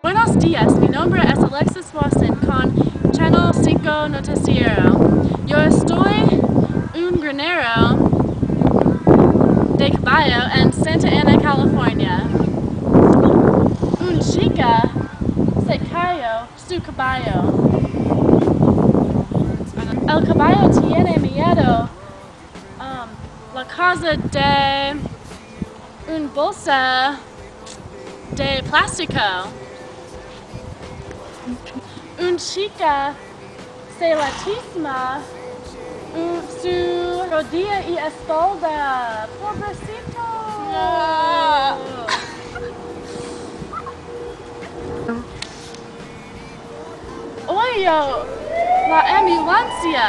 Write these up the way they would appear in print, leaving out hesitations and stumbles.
Buenos días, mi nombre es Alexis Watson con Channel 5 Noticiero. Yo estoy un granero de caballo en Santa Ana, California. Un chica se cayó su caballo. El caballo tiene miedo. La causa de una bolsa de plástico. Una chica se lastima su rodilla y espalda. Pobrecito. Oye, la ambulancia.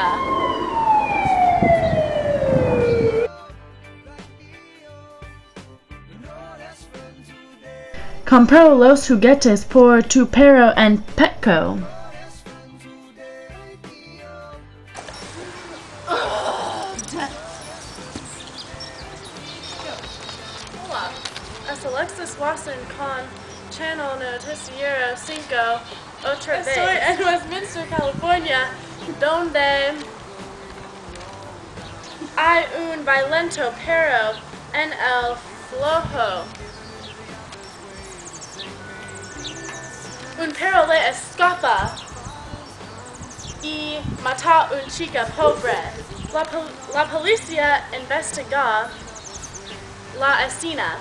Compró los juguetes por tu perro en Petco. Hola, es Alexis Watson con Channel Noticiero 5 otra vez. Estoy en Westminster, California, donde hay un violento perro en el flojo. Un perro le escapa y mata a una chica pobre. La policía investiga la escena.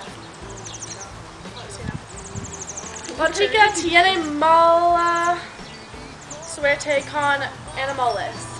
La chica tiene mala suerte con animales.